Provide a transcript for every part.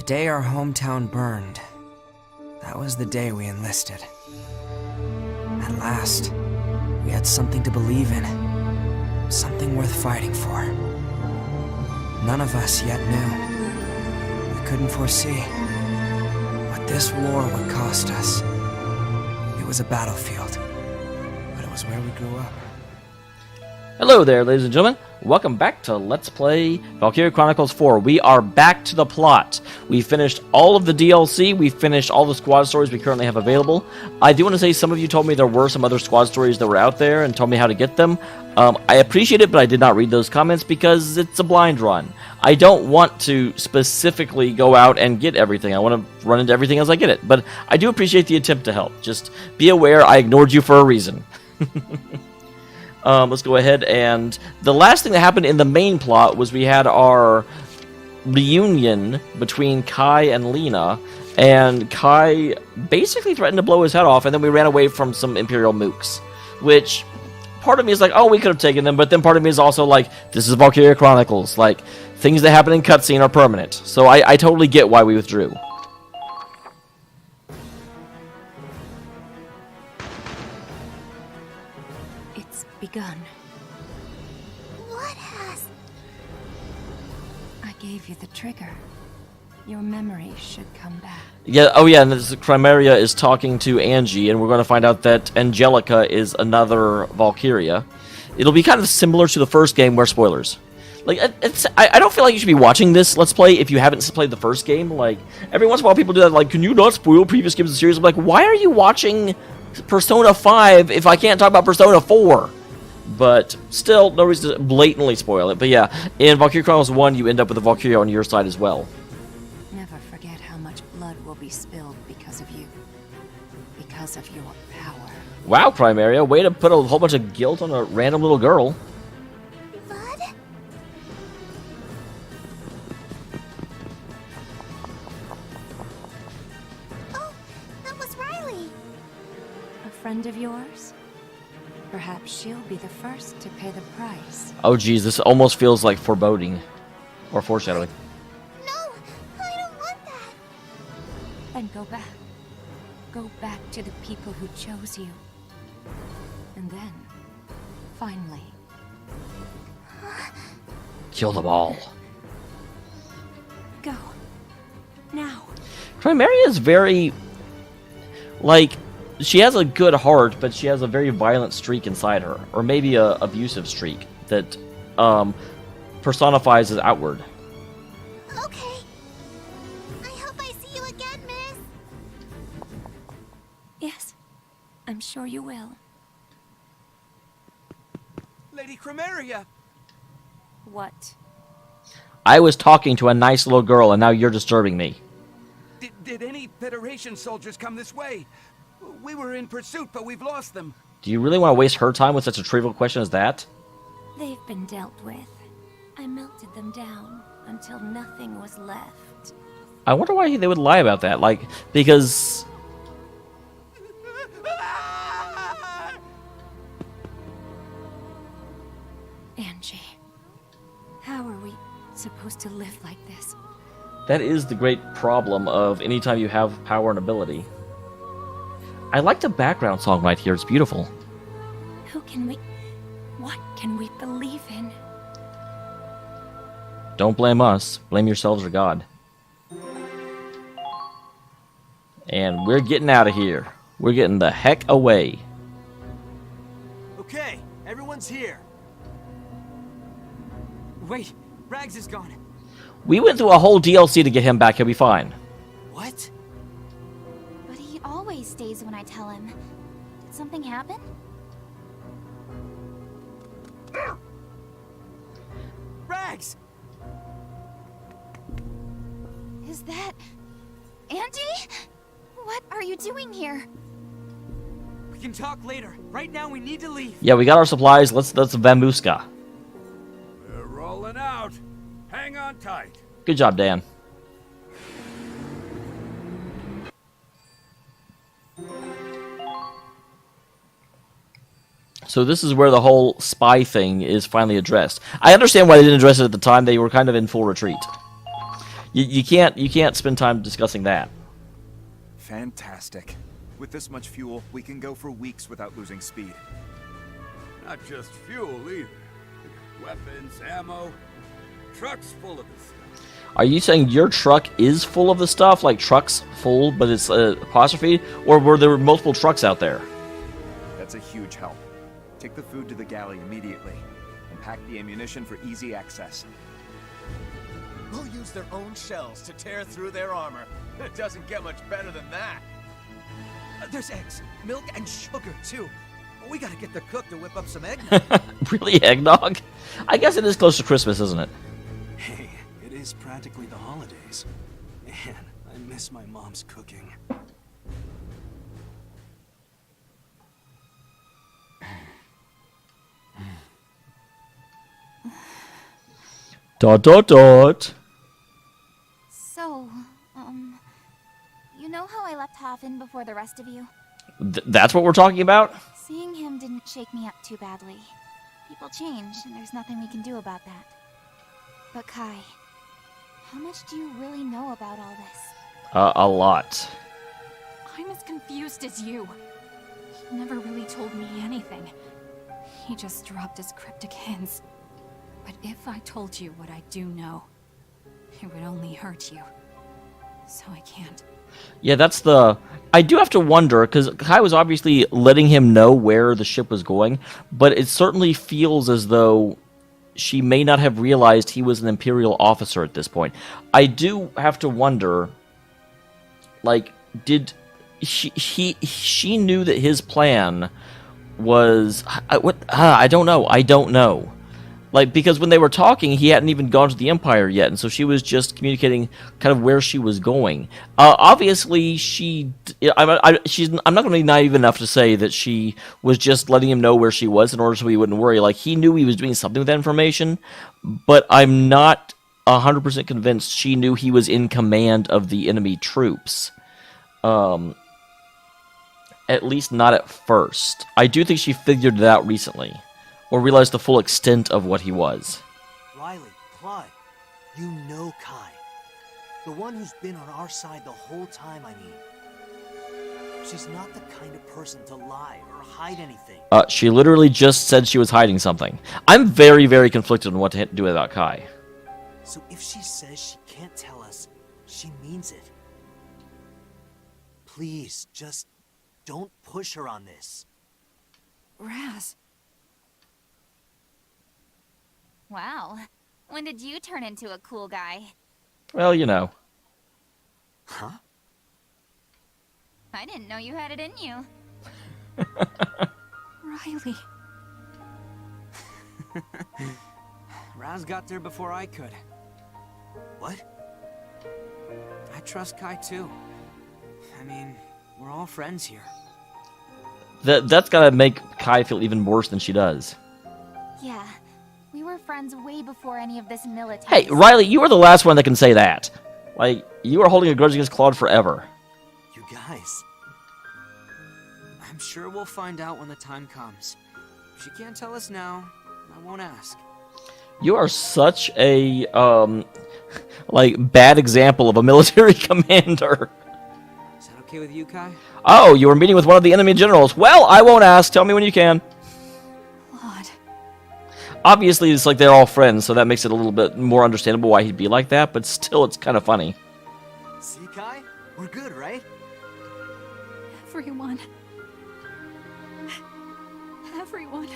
day our hometown burned, that was the day we enlisted. At last, we had something to believe in, something worth fighting for. None of us yet knew. We couldn't foresee what this war would cost us. It was a battlefield, but it was where we grew up. Hello there, ladies and gentlemen. Welcome back to Let's Play Valkyria Chronicles 4. We are back to the plot. We finished all of the DLC. We finished all the squad stories we currently have available. I do want to say some of you told me there were some other squad stories that were out there and told me how to get them. I appreciate it, but I did not read those comments because it's a blind run. I don't want to specifically go out and get everything. I want to run into everything as I get it. But I do appreciate the attempt to help. Just be aware I ignored you for a reason. Let's go ahead, and the last thing that happened in the main plot was we had our reunion between Kai and Lena, and Kai basically threatened to blow his head off, and then we ran away from some Imperial mooks, which part of me is like, oh, we could have taken them, but then part of me is also like, this is Valkyria Chronicles, like, things that happen in cutscene are permanent, so I totally get why we withdrew. Begun. What has... I gave you the trigger. Your memory should come back. Yeah, oh yeah, and this Chrymeria is talking to Angie, and we're going to find out that Angelica is another Valkyria. It'll be kind of similar to the first game, where spoilers. Like, I don't feel like you should be watching this Let's Play if you haven't played the first game. Like, every once in a while people do that, like, can you not spoil previous games of the series? I'm like, why are you watching Persona 5 if I can't talk about Persona 4? But still, no reason to blatantly spoil it. But yeah, in Valkyria Chronicles 1, you end up with a Valkyria on your side as well. Never forget how much blood will be spilled because of you. Because of your power. Wow, Chrymeria, way to put a whole bunch of guilt on a random little girl. Blood? Oh, that was Riley. A friend of yours? Perhaps she'll be the first to pay the price. Oh geez, this almost feels like foreboding. Or foreshadowing. No, I don't want that. Then go back. Go back to the people who chose you. And then, finally... Kill them all. Go. Now. Chrymeria is very... like... she has a good heart, but she has a very violent streak inside her. Or maybe a abusive streak that personifies as outward. Okay. I hope I see you again, miss. Yes, I'm sure you will. Lady Chrymeria! What? I was talking to a nice little girl, and now you're disturbing me. Did any Federation soldiers come this way? We were in pursuit, but we've lost them. Do you really want to waste her time with such a trivial question as that? They've been dealt with. I melted them down until nothing was left. I wonder why they would lie about that. Like, because... Angie, how are we supposed to live like this? that is the great problem of anytime you have power and ability. I like the background song right here. It's beautiful. What can we believe in? Don't blame us. Blame yourselves or God. And we're getting out of here. We're getting the heck away. Okay, everyone's here. Wait, Rags is gone. We went through a whole DLC to get him back. He'll be fine. What? But he always stays when I tell him. Did something happen? Rags! Is that... Angie? What are you doing here? We can talk later. Right now we need to leave. Yeah, we got our supplies. Let's Vamuska. We're rolling out. Hang on tight. Good job, Dan. So this is where the whole spy thing is finally addressed. I understand why they didn't address it at the time. They were kind of in full retreat. You can't spend time discussing that. Fantastic. With this much fuel, we can go for weeks without losing speed. Not just fuel either. Weapons, ammo, trucks full of this stuff. Are you saying your truck is full of the stuff, like trucks full, but it's apostrophe, or were there multiple trucks out there? That's a huge help. Take the food to the galley immediately, and pack the ammunition for easy access. We'll use their own shells to tear through their armor. It doesn't get much better than that. There's eggs, milk, and sugar, too. We gotta get the cook to whip up some egg. Really, eggnog? I guess it is close to Christmas, isn't it? Hey, it is practically the holidays. Man, I miss my mom's cooking. Dot dot dot. So, you know how I left Hafen before the rest of you? That's what we're talking about? Seeing him didn't shake me up too badly. People change, and there's nothing we can do about that. But Kai, how much do you really know about all this? A lot. I'm as confused as you. He never really told me anything. He just dropped his cryptic hints. But if I told you what I do know, it would only hurt you. So I can't. Yeah, that's the... I do have to wonder, because Kai was obviously letting him know where the ship was going, but it certainly feels as though she may not have realized he was an Imperial officer at this point. I do have to wonder, like, did... She knew that his plan was... I don't know. Like, because when they were talking, he hadn't even gone to the Empire yet, and so she was just communicating kind of where she was going. Obviously, I'm not going to be naive enough to say that she was just letting him know where she was in order so he wouldn't worry. Like, he knew he was doing something with that information, but I'm not 100% convinced she knew he was in command of the enemy troops. At least not at first. I do think she figured it out recently. Or realized the full extent of what he was. Riley, Clyde, you know Kai. The one who's been on our side the whole time, I mean. She's not the kind of person to lie or hide anything. She literally just said she was hiding something. I'm very, very conflicted on what to do about Kai. So if she says she can't tell us, she means it. Please, just don't push her on this. Raz. Wow. When did you turn into a cool guy? Well, you know. Huh? I didn't know you had it in you. Riley. Raz got there before I could. What? I trust Kai too. I mean, we're all friends here. That's gotta make Kai feel even worse than she does. Yeah. We were friends way before any of this military. Hey, Riley, you were the last one that can say that. Like, you are holding a grudge against Claude forever. You guys. I'm sure we'll find out when the time comes. If she can't tell us now, I won't ask. You are such a, like, bad example of a military commander. Is that okay with you, Kai? Oh, you were meeting with one of the enemy generals. Well, I won't ask. Tell me when you can. Claude. Obviously, it's like they're all friends, so that makes it a little bit more understandable why he'd be like that, but still, it's kind of funny. See, Kai? We're good, right? Everyone. Everyone.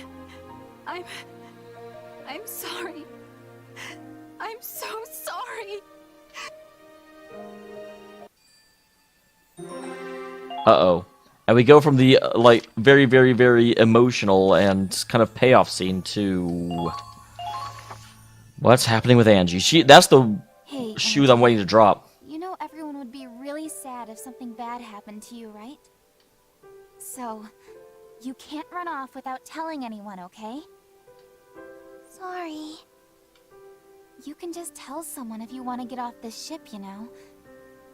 I'm sorry. I'm so sorry. Uh-oh. And we go from the, like, very, very, very emotional and kind of payoff scene to... What's happening with Angie? That's the Hey, shoe that I'm waiting to drop. you know everyone would be really sad if something bad happened to you, right? So, you can't run off without telling anyone, okay? Sorry. You can just tell someone if you want to get off this ship, you know.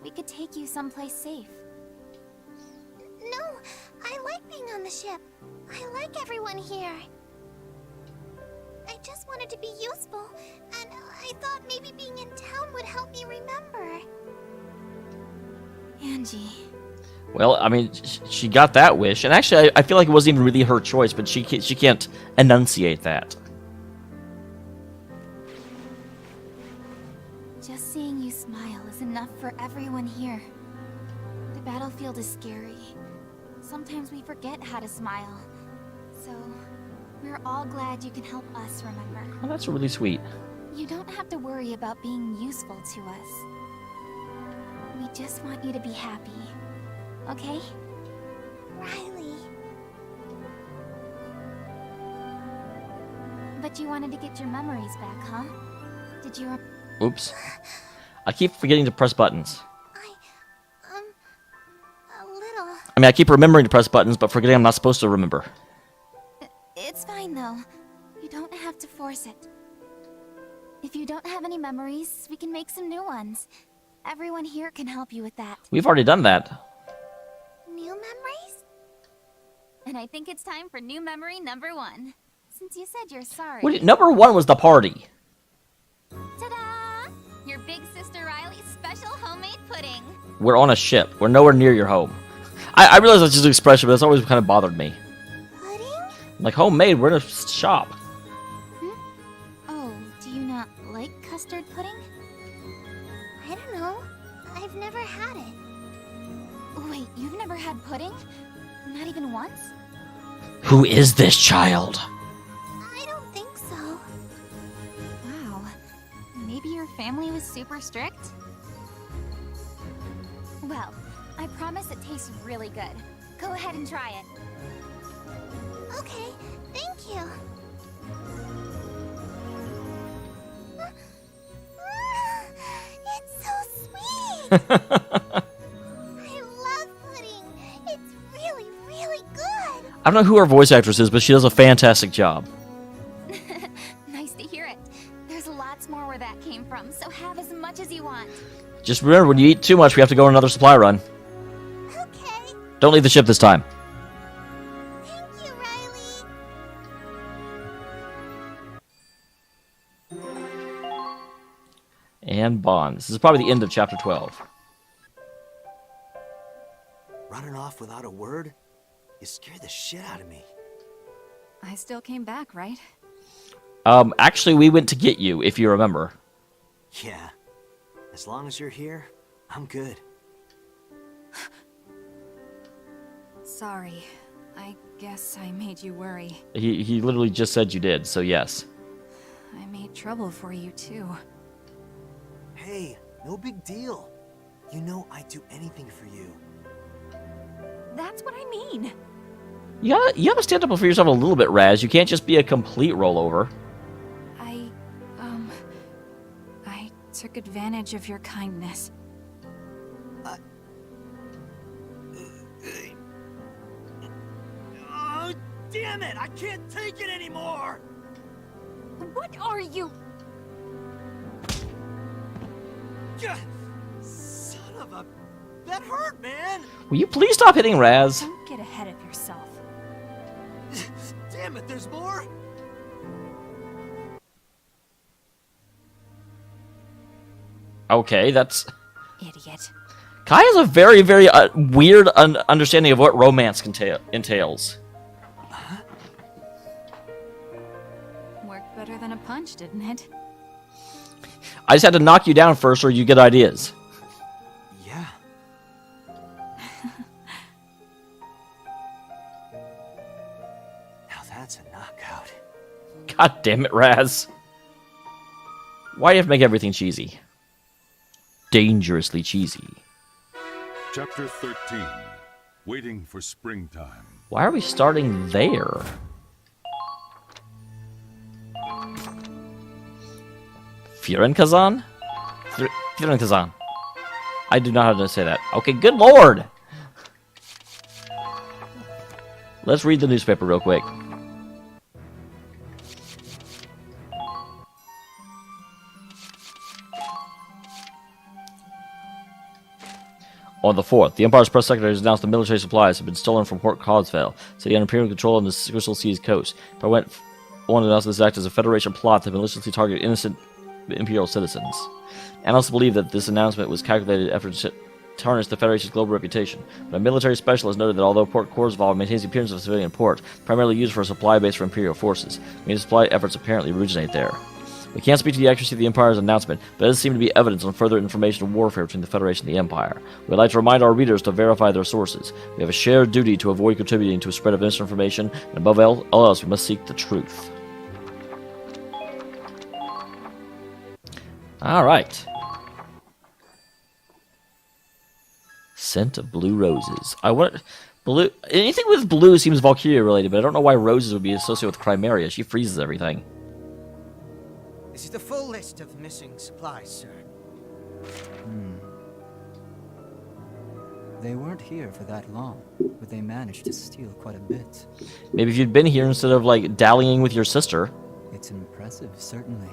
We could take you someplace safe. No, I like being on the ship. I like everyone here. I just wanted to be useful, and I thought maybe being in town would help me remember. Angie. Well, I mean, she got that wish, and actually, I feel like it wasn't even really her choice, but she can't enunciate that. Just seeing you smile is enough for everyone here. The battlefield is scary. Sometimes we forget how to smile. So, we're all glad you can help us remember. Oh, that's really sweet. You don't have to worry about being useful to us. We just want you to be happy. Okay? Riley. But you wanted to get your memories back, huh? Did you... Oops. I keep forgetting to press buttons. a little... I mean, I keep remembering to press buttons, but forgetting I'm not supposed to remember. It's fine, though. You don't have to force it. If you don't have any memories, we can make some new ones. Everyone here can help you with that. We've already done that. New memories? And I think it's time for new memory number 1. Since you said you're sorry. Number 1 was the party. Ta-da! Your big sister Riley's special homemade pudding. We're on a ship. We're nowhere near your home. I realize that's just an expression, but it's always kind of bothered me. Pudding? Like, homemade, we're in a shop. Oh, do you not like custard pudding? I don't know. I've never had it. Wait, you've never had pudding? Not even once? Who is this child? I don't think so. Wow. Maybe your family was super strict? Well, I promise it tastes really good. Go ahead and try it. Okay, thank you. It's so sweet! I love pudding. It's really, really good. I don't know who our voice actress is, but she does a fantastic job. Nice to hear it. There's lots more where that came from, so have as much as you want. Just remember, when you eat too much, we have to go on another supply run. Okay. Don't leave the ship this time. Thank you, Riley. And Bond. This is probably the end of chapter 12. Running off without a word? You scared the shit out of me. I still came back, right? Actually, we went to get you, if you remember. Yeah. As long as you're here, I'm good. Sorry. I guess I made you worry. He literally just said you did, so yes. I made trouble for you, too. Hey, no big deal. You know I'd do anything for you. That's what I mean. You gotta stand up for yourself a little bit, Raz. You can't just be a complete rollover. I took advantage of your kindness. Oh, damn it! I can't take it anymore! What are you? Son of a... That hurt, man! Will you please stop hitting Raz? Don't get ahead of yourself. Damn it, there's more? Okay, that's... Idiot. Kai has a very, very weird understanding of what romance entails. Worked better than a punch, didn't it? I just had to knock you down first or you get ideas. Yeah. Now that's a knockout. God damn it, Raz. Why do you have to make everything cheesy? Dangerously cheesy. Chapter 13. Waiting for springtime. Why are we starting there? Kazan? Kazan. I do not know how to say that. Okay, good lord! Let's read the newspaper real quick. On the 4th, the Empire's press secretary has announced the military supplies have been stolen from Port Codsvale, city under Imperial control on the Crystal Seas coast. one announced this act as a Federation plot that maliciously targeted innocent Imperial citizens. Analysts believe that this announcement was calculated effort to tarnish the Federation's global reputation, but a military specialist noted that although Port Korsval maintains the appearance of a civilian port, primarily used for a supply base for Imperial forces, many supply efforts apparently originate there. We can't speak to the accuracy of the Empire's announcement, but there does seem to be evidence on further information of warfare between the Federation and the Empire. We'd like to remind our readers to verify their sources. We have a shared duty to avoid contributing to a spread of misinformation, and above all else, we must seek the truth. Alright. Scent of blue roses. I want... Blue... Anything with blue seems Valkyria related, but I don't know why roses would be associated with Chrymeria. She freezes everything. This is the full list of missing supplies, sir. They weren't here for that long, but they managed to steal quite a bit. Maybe if you'd been here instead of, like, dallying with your sister. It's impressive, certainly.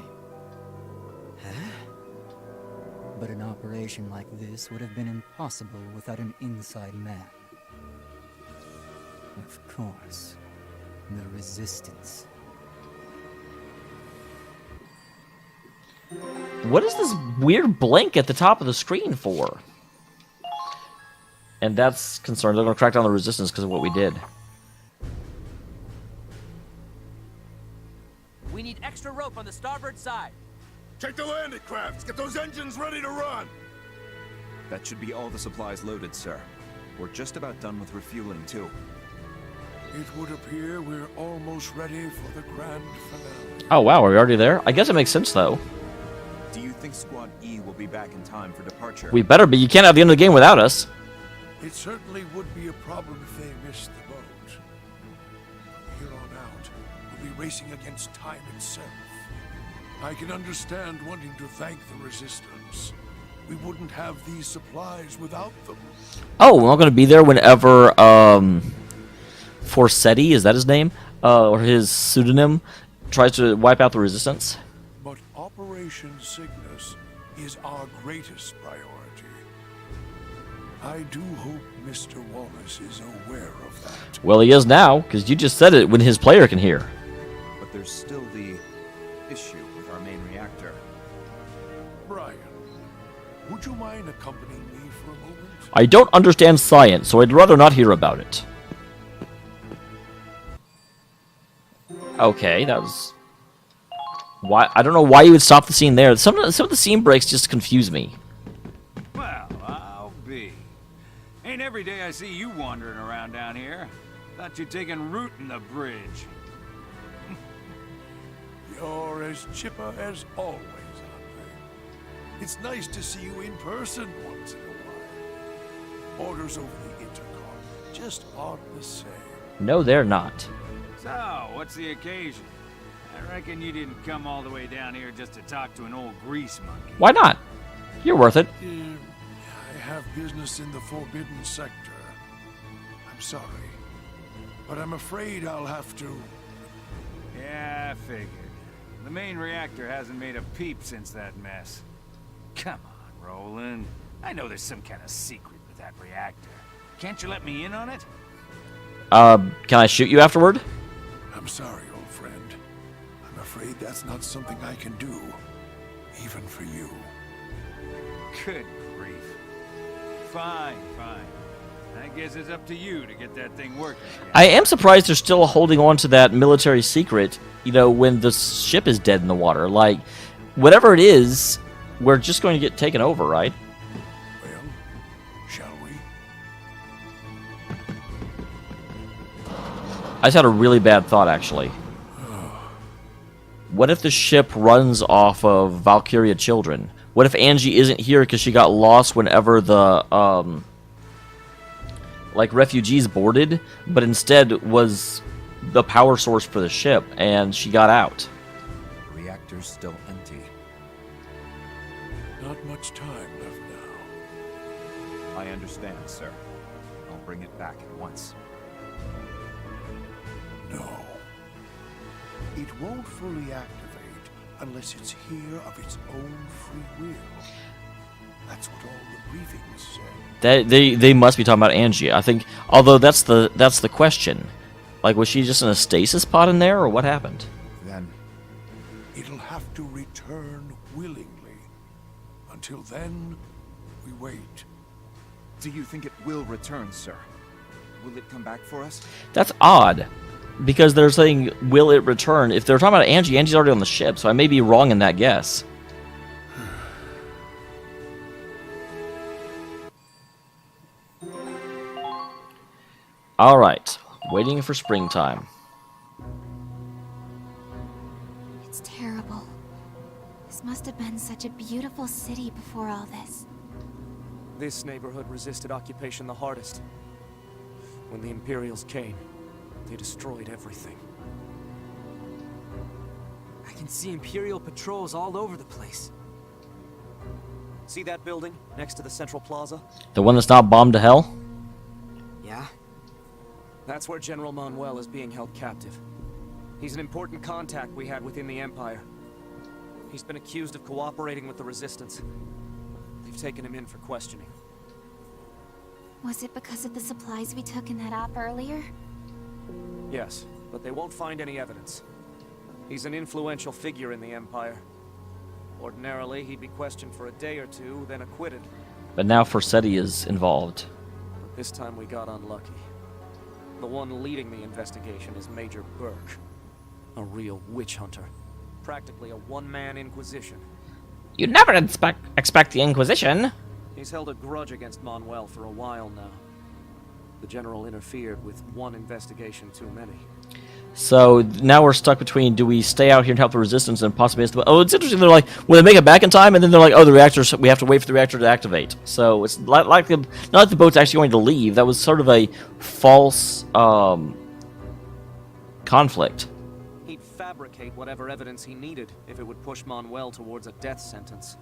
But an operation like this would have been impossible without an inside man. Of course, the Resistance. What is this weird blank at the top of the screen for? And that's concerned. They're going to crack down the Resistance because of what we did. We need extra rope on the starboard side. Check the landing crafts. Get those engines ready to run. That should be all the supplies loaded, sir. We're just about done with refueling, too. It would appear we're almost ready for the grand finale. Oh, wow. Are we already there? I guess it makes sense, though. Do you think Squad E will be back in time for departure? We better be. You can't have the end of the game without us. It certainly would be a problem if they missed the boat. From here on out, we'll be racing against time itself. I can understand wanting to thank the Resistance. We wouldn't have these supplies without them. Oh, we're not going to be there whenever, Forsetti, is that his name? Or his pseudonym, tries to wipe out the Resistance? But Operation Cygnus is our greatest priority. I do hope Mr. Wallace is aware of that. Well, he is now, because you just said it when his player can hear. But there's still the issue with our main reactor. Brian, would you mind accompanying me for a moment? I don't understand science, so I'd rather not hear about it. Okay, that was... Why? I don't know why you would stop the scene there. Some of the scene breaks just confuse me. Well, I'll be. Ain't every day I see you wandering around down here. Thought you'd taken root in the bridge. You're as chipper as always, Andre. It's nice to see you in person once in a while. Orders over the intercom just aren't the same. No, they're not. So, what's the occasion? I reckon you didn't come all the way down here just to talk to an old grease monkey. Why not? You're worth it. I have business in the Forbidden Sector. I'm sorry, but I'm afraid I'll have to... Yeah, I figured. The main reactor hasn't made a peep since that mess. Come on, Roland. I know there's some kind of secret with that reactor. Can't you let me in on it? Can I shoot you afterward? I'm sorry, old friend. I'm afraid that's not something I can do, even for you. Good grief. Fine, fine. I guess it's up to you to get that thing working again. I am surprised they're still holding on to that military secret, you know, when the ship is dead in the water. Like, whatever it is, we're just going to get taken over, right? Well, shall we? I just had a really bad thought, actually. What if the ship runs off of Valkyria children? What if Angie isn't here because she got lost whenever the, like, refugees boarded, but instead was the power source for the ship, and she got out? The reactor's still empty. Not much time left now. I understand, sir. I'll bring it back at once. No. It won't fully activate unless it's here of its own free will. That's what all the briefings said. They must be talking about Angie. I think, although that's the question. Like, was she just in a stasis pod in there, or what happened? Until then, we wait. Do you think it will return, sir? Will it come back for us? That's odd, because they're saying, will it return? If they're talking about Angie, Angie's already on the ship, so I may be wrong in that guess. Alright, waiting for springtime. It's terrible. This must have been such a beautiful city before all this. This neighborhood resisted occupation the hardest. When the Imperials came, they destroyed everything. I can see Imperial patrols all over the place. See that building next to the Central Plaza? The one that's not bombed to hell? Yeah? That's where General Manuel is being held captive. He's an important contact we had within the Empire. He's been accused of cooperating with the Resistance. They've taken him in for questioning. Was it because of the supplies we took in that op earlier? Yes, but they won't find any evidence. He's an influential figure in the Empire. Ordinarily, he'd be questioned for a day or two, then acquitted. But now Forsetti is involved. But this time we got unlucky. The one leading the investigation is Major Burke. A real witch hunter. Practically a one-man inquisition. You'd never expect the Inquisition. He's held a grudge against Manuel for a while now. The General interfered with one investigation too many. So now we're stuck between, do we stay out here and help the Resistance and possibly miss the... Oh, it's interesting, they're like, will they make it back in time? And then they're like, oh, the reactors, we have to wait for the reactor to activate. So it's not like the boat's actually going to leave. That was sort of a false conflict. He'd fabricate whatever evidence he needed if it would push Manuel towards a death sentence.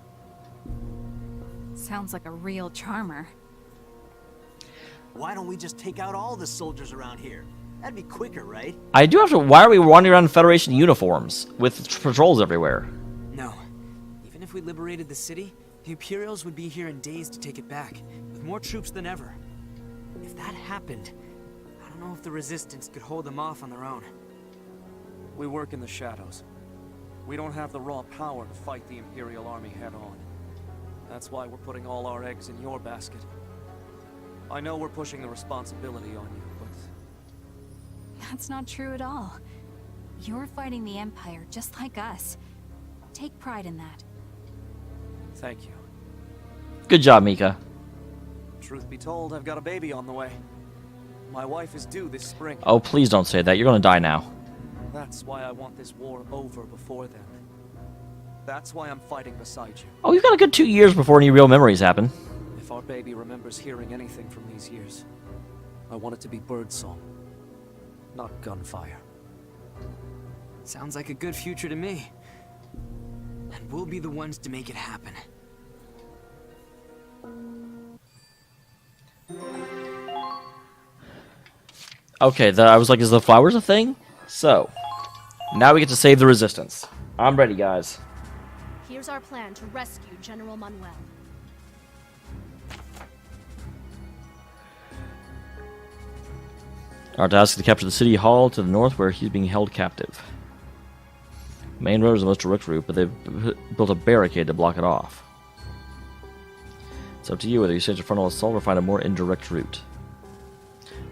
Sounds like a real charmer. Why don't we just take out all the soldiers around here? That'd be quicker, right? I do have to... Why are we wandering around in Federation uniforms with patrols everywhere? No. Even if we liberated the city, the Imperials would be here in days to take it back, with more troops than ever. If that happened, I don't know if the Resistance could hold them off on their own. We work in the shadows. We don't have the raw power to fight the Imperial army head-on. That's why we're putting all our eggs in your basket. I know we're pushing the responsibility on you, but... That's not true at all. You're fighting the Empire just like us. Take pride in that. Thank you. Good job, Mika. Truth be told, I've got a baby on the way. My wife is due this spring. Oh, please don't say that. You're going to die now. That's why I want this war over before then. That's why I'm fighting beside you. Oh, you've got a good 2 years before any real memories happen. If our baby remembers hearing anything from these years, I want it to be birdsong, not gunfire. Sounds like a good future to me. And we'll be the ones to make it happen. Okay, I was like, is the flowers a thing? So, now we get to save the Resistance. I'm ready, guys. Here's our plan to rescue General Manuel. Our task is to capture the city hall to the north where he's being held captive. Main road is the most direct route, but they've built a barricade to block it off. It's up to you whether you stage a frontal assault or find a more indirect route.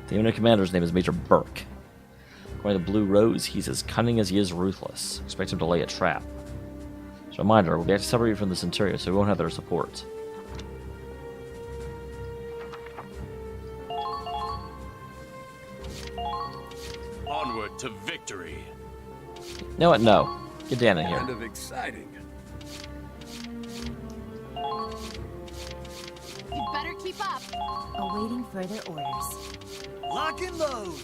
The unit commander's name is Major Burke. According to Blue Rose, he's as cunning as he is ruthless. Expect him to lay a trap. As a reminder, we'll be separated from the Centurion, so we won't have their support. Onward to victory. You know what? No. Get Dan in here. Kind of exciting. You better keep up. Awaiting further orders. Lock and load!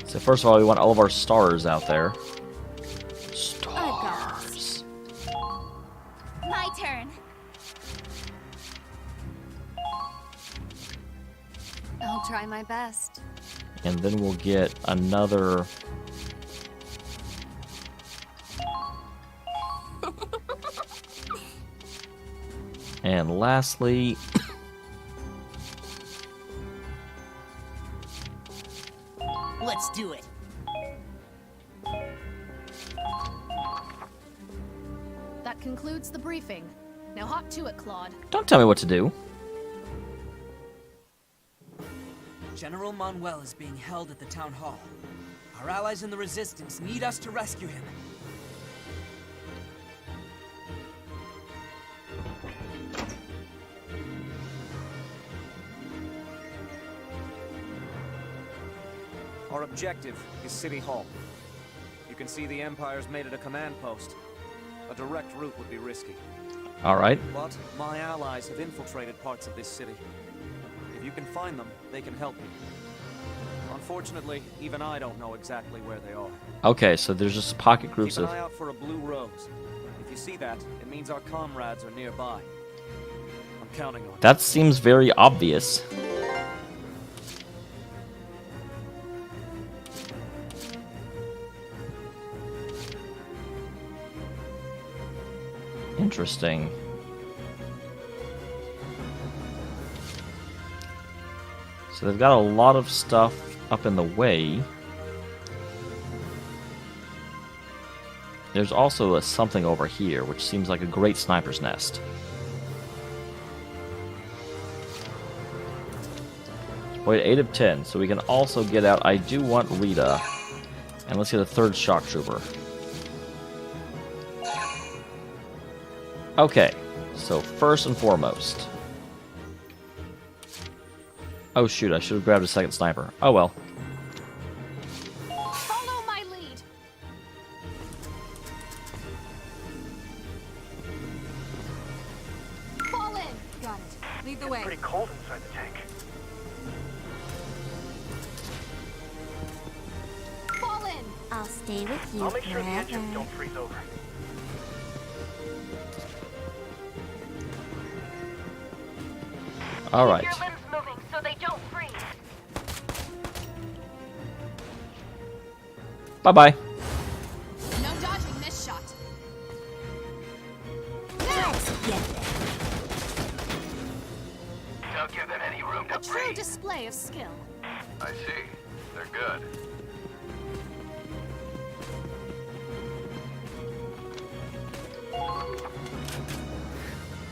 So first of all, we want all of our stars out there. Stars. My turn. I'll try my best. And then we'll get another... And lastly... Let's do it. That concludes the briefing. Now hop to it, Claude. Don't tell me what to do. General Manuel is being held at the town hall. Our allies in the Resistance need us to rescue him. Our objective is City Hall. You can see the Empire's made it a command post. A direct route would be risky. Alright. But my allies have infiltrated parts of this city. If you can find them, they can help you. Unfortunately, even I don't know exactly where they are. Okay, so there's just pocket groups Keep of... an eye out for a blue rose. If you see that, it means our comrades are nearby. I'm counting on you. That seems very obvious. Interesting. So they've got a lot of stuff up in the way. There's also something over here, which seems like a great sniper's nest. Wait, 8 of 10, so we can also get out. I do want Rita. And let's get a third shock trooper. Okay, so first and foremost. Oh shoot, I should have grabbed a second sniper. Oh well. Follow my lead. Fall in. Got it. Lead the way. Pretty cold inside the tank. Fall in. I'll stay with you I'll make sure the forever. engines don't freeze over. Alright. Keep your limbs moving so they don't freeze. Bye-bye. No dodging this shot. Let's get there. Don't give them any room to A true breathe. display of skill. I see. They're good.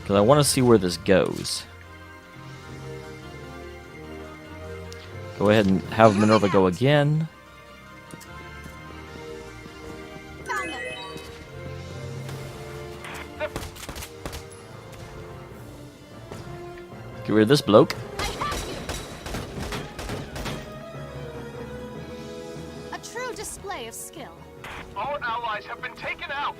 Because I want to see where this goes. Go ahead and have Minerva go again. Found them. Get rid of this bloke. I have you. A true display of skill. All allies have been taken out.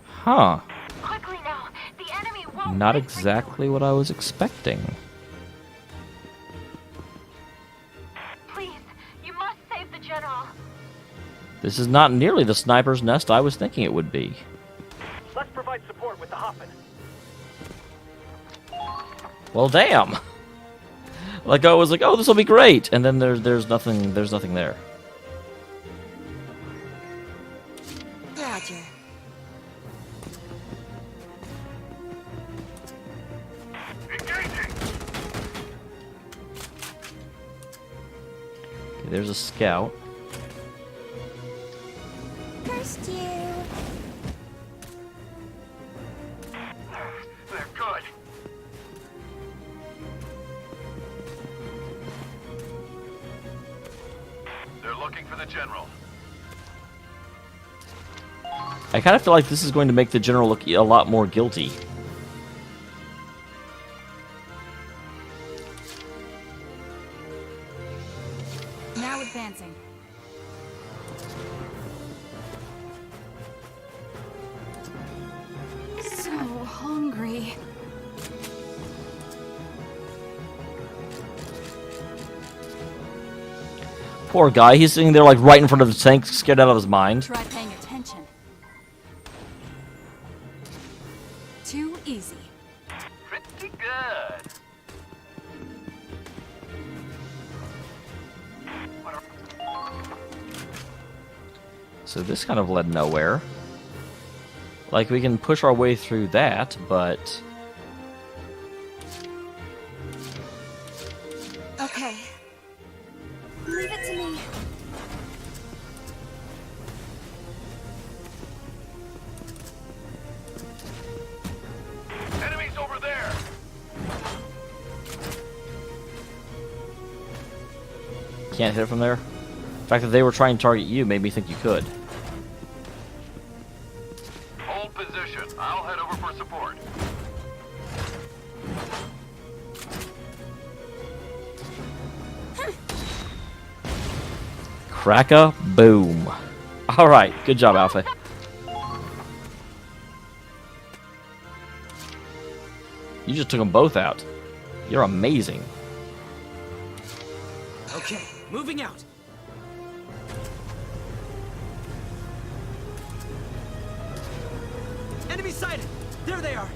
Huh. Quickly now. The enemy won't Not wait for you. exactly what I was expecting. Please, you must save the general. This is not nearly the sniper's nest I was thinking it would be. Let's provide support with the Hoffman. Well, damn. Like I was like, oh, this will be great, and then there's nothing there. Roger. Engaging. Okay, there's a scout. First you. They're good. They're looking for the general. I kind of feel like this is going to make the general look a lot more guilty. Now advancing. So hungry. Poor guy, he's sitting there like right in front of the tank, scared out of his mind. Try paying attention. Too easy. Pretty good. So this kind of led nowhere. Like, we can push our way through that, but... Okay. Leave it to me. Can't hit it from there? The fact that they were trying to target you made me think you could. Hold position. I'll head over for support. Cracka boom. Alright, good job, Alpha. You just took them both out. You're amazing. Okay, moving out. Enemy sighted! There they are!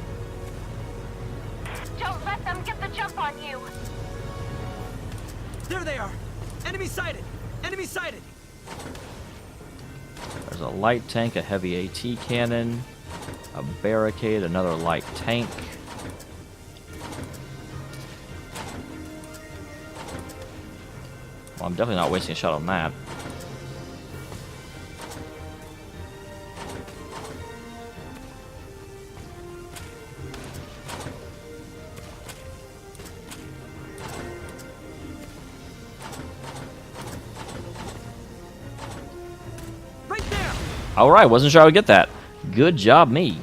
Don't let them get the jump on you! There they are! Enemy sighted! Enemy sighted! There's a light tank, a heavy AT cannon, a barricade, another light tank. Well, I'm definitely not wasting a shot on that. Alright, wasn't sure I would get that. Good job, me.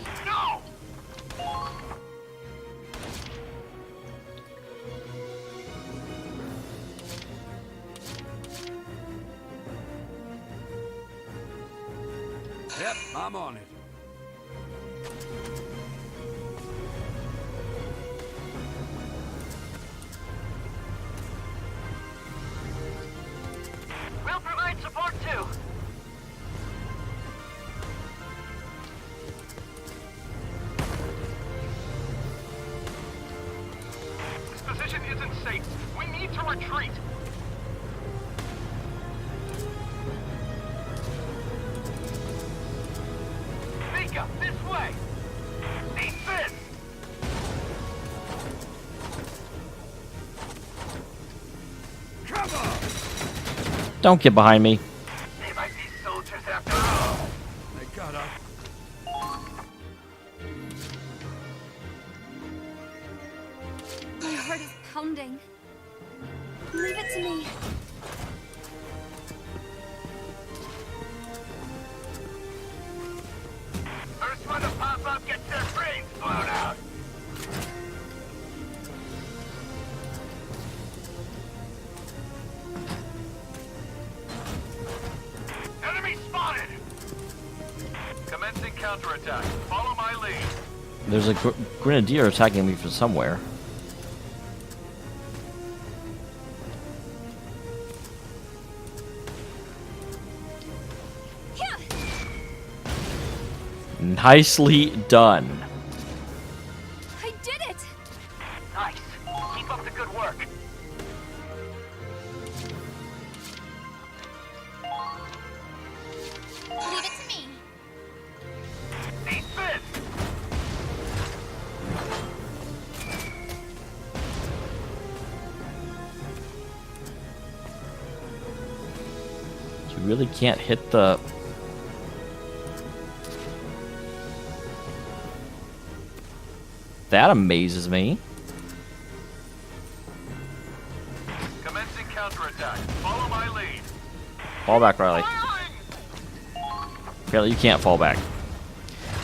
Yep, I'm on it. We'll provide support too. This position isn't safe. We need to retreat. Mika, this way. Defense. Come on! Don't get behind me. They might be soldiers after all. They got up. My heart is pounding. Leave it to me. First one to pop up gets their brains blown out. Enemy spotted. Commencing counterattack. Follow my lead. There's a grenadier attacking me from somewhere. Nicely done. I did it! Nice. Keep up the good work. Leave it to me. Defense. You really can't hit the... That amazes me. Commencing counterattack. Follow my lead. Fall back, Riley. Apparently you can't fall back.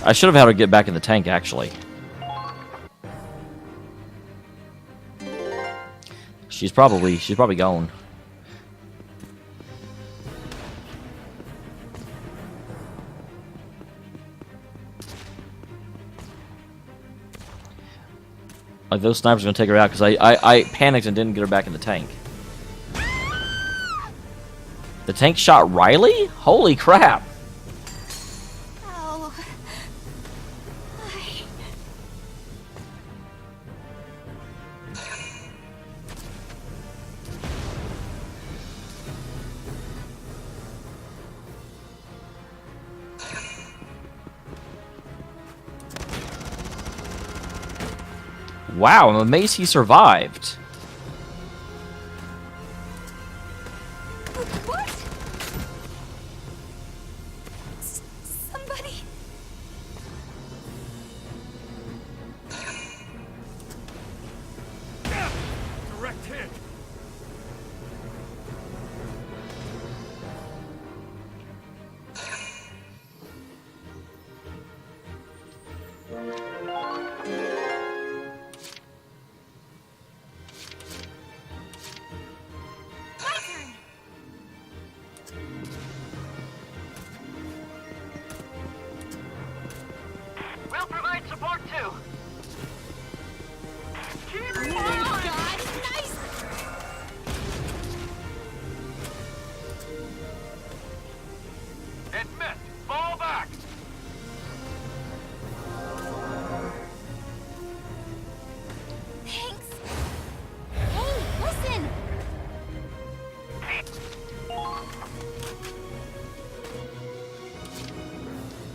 I should have had her get back in the tank, actually. She's probably gone. Like, those snipers are gonna take her out because I panicked and didn't get her back in the tank. The tank shot Riley? Holy crap! Oh. Wow, I'm amazed he survived. What? Somebody... Direct hit.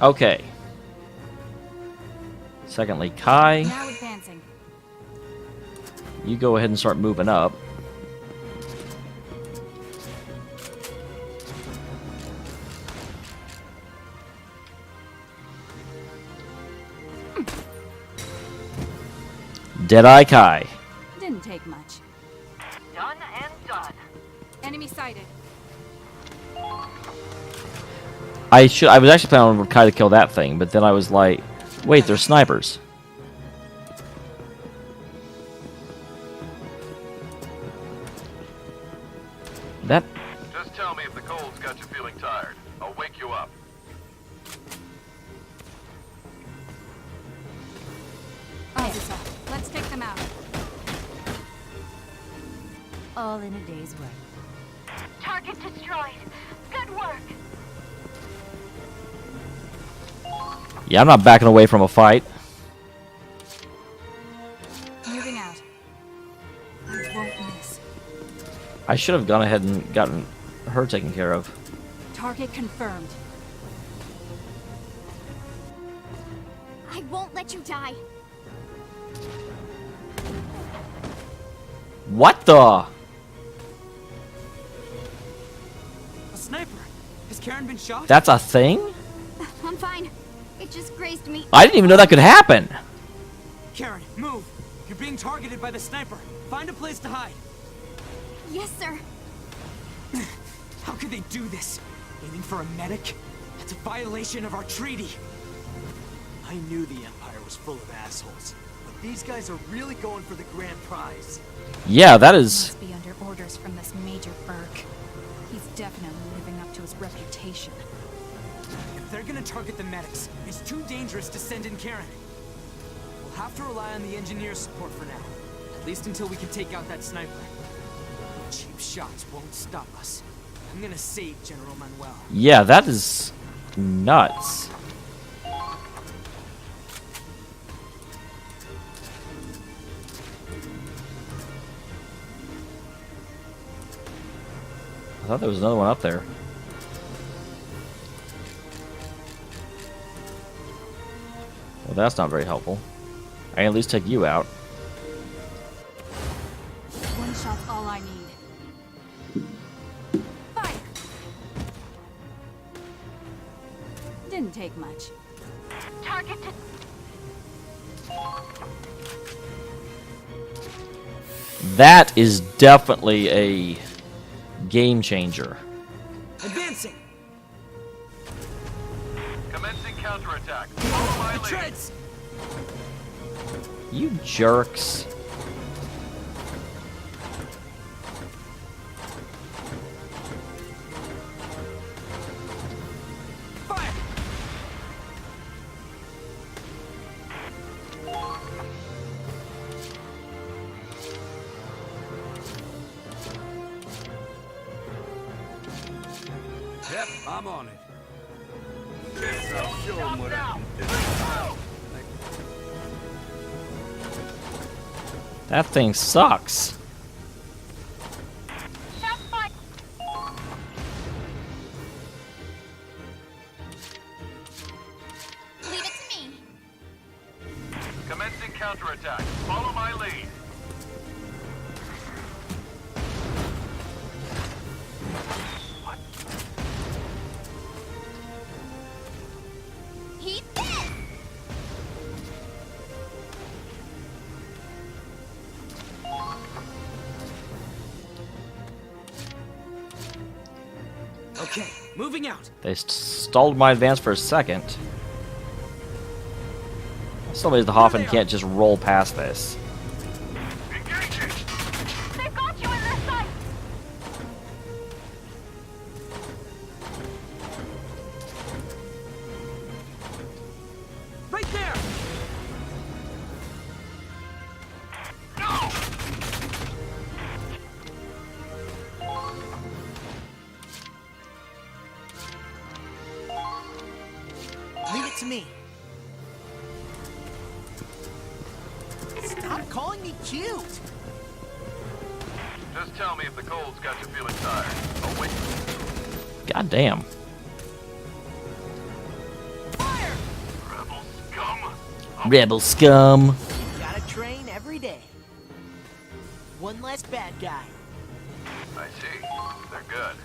Okay. Secondly, Kai, Now advancing. you go ahead and start moving up. Deadeye Kai. Didn't take much. Done and done. Enemy sighted. I was actually planning on Kai to kill that thing, but then I was like, wait, they're snipers. That Just tell me if the cold's got you feeling tired. I'll wake you up. Azusa, let's take them out. All in a day's work. Target destroyed. Good work. Yeah, I'm not backing away from a fight. Moving out. I won't miss. I should have gone ahead and gotten her taken care of. Target confirmed. I won't let you die. What the? A sniper! Has Karen been shot? That's a thing? I'm fine. It just grazed me. I didn't even know that could happen. Karen, move! You're being targeted by the sniper. Find a place to hide. Yes, sir. How could they do this? Aiming for a medic? That's a violation of our treaty. I knew the Empire was full of assholes, but these guys are really going for the grand prize. Yeah, that is... Must be under orders from this Major Burke. He's definitely living up to his reputation. If they're gonna target the medics, it's too dangerous to send in Karen. We'll have to rely on the engineer's support for now. At least until we can take out that sniper. Cheap shots won't stop us. I'm gonna save General Manuel. Yeah, that is nuts. I thought there was another one up there. Well, that's not very helpful. I can at least take you out. One shot's all I need. Fire! Didn't take much. Target to... That is definitely a game changer. Advancing! Commencing counterattack. Follow my lead. Treads! You jerks. Fire! Yep, I'm on it. I'll show 'em what I can do. That thing sucks. Leave it to me. Commencing counterattack. Follow my lead. Eat this! Okay, moving out. They stalled my advance for a second. Somebody's the Hoffman can't just roll past this. They've got you in their sight. Right there! Leave it to me. Stop calling me cute! Just tell me if the cold's got you feeling tired. I'll wait. God damn. Fire! Rebel scum. Gotta train every day. One less bad guy. I see. They're good.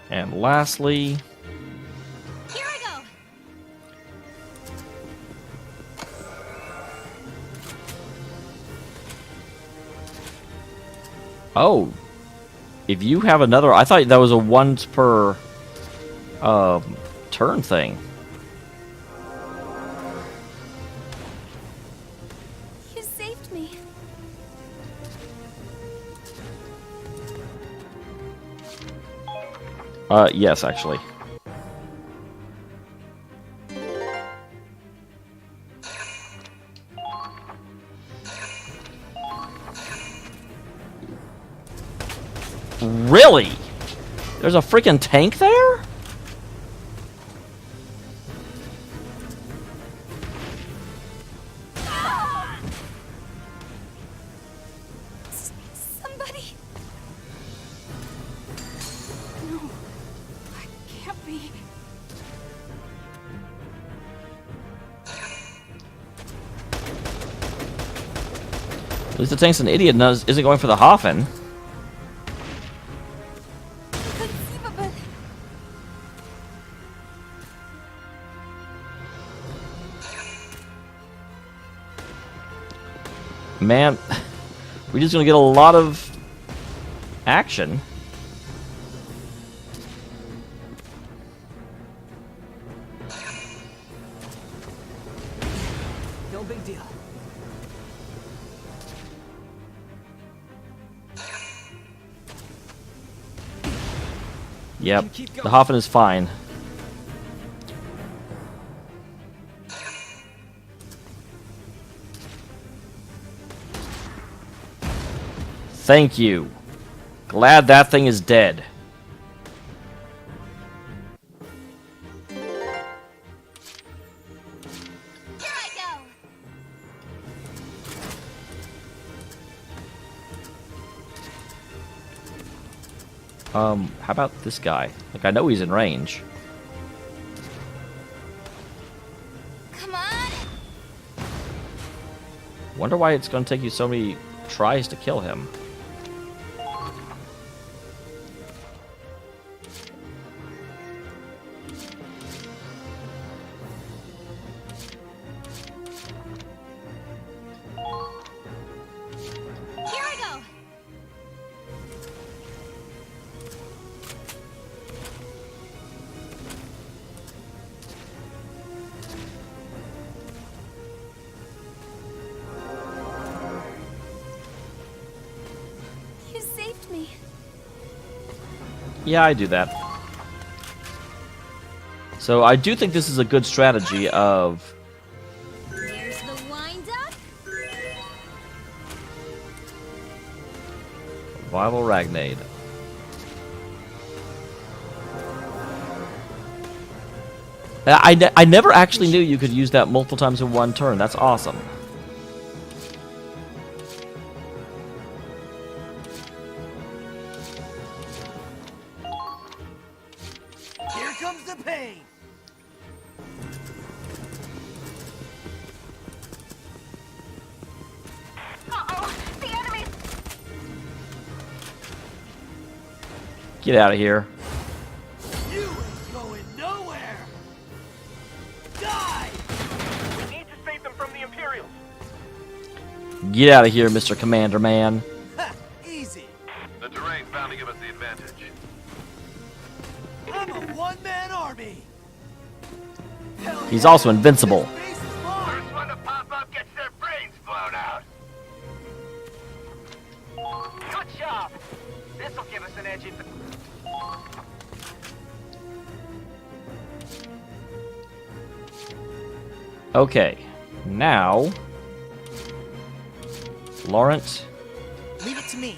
And lastly, Here I go. oh, if you have another, I thought that was a once per turn thing. You saved me. Yes, actually. Really? There's a freaking tank there? Somebody. No, I can't be. At least the tank's an idiot and isn't going for the Hoffen. Conceivable. Man, we're just gonna get a lot of action. No big deal. Yep, the Hoffen is fine. Thank you. Glad that thing is dead. Here I go. How about this guy? Like, I know he's in range. Come on. Wonder why it's gonna take you so many tries to kill him. Here I go. You saved me. Yeah, I do that. So I do think this is a good strategy of There's the wind up. Revival Ragnade. I never actually knew you could use that multiple times in one turn. That's awesome. Here comes the pain. Uh-oh, the enemies! Get out of here. You ain't going nowhere. Die. We need to save them from the Imperials. Get out of here, Mr. Commander Man. Ha, easy. The terrain's bound to give us the advantage. I'm a one-man army. Hell He's yeah. also invincible. This base is mine. First one to pop up gets their brains blown out. Good job. This'll give us an edge in. Okay, now Laurent, Leave it to me.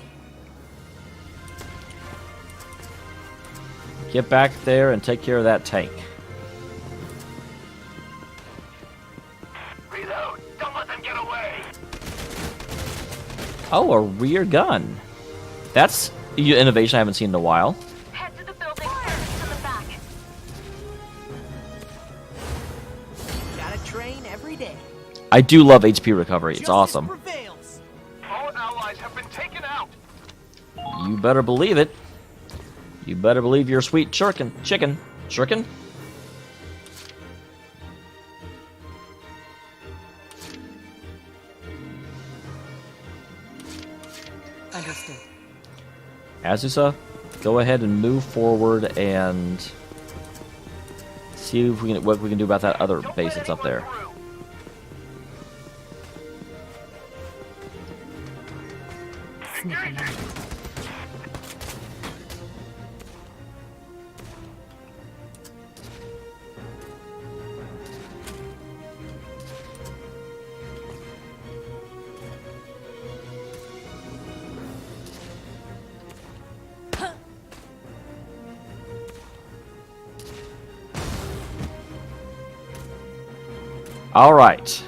get back there and take care of that tank. Reload. Don't let them get away. Oh, a rear gun. That's innovation I haven't seen in a while. Head to the building furthest to the back. I do love HP recovery. It's awesome. All allies have been taken out. You better believe it. You better believe your sweet chicken. Chicken? Understood. Azusa, go ahead and move forward and see if we can, what we can do about that other base that's up there. All right.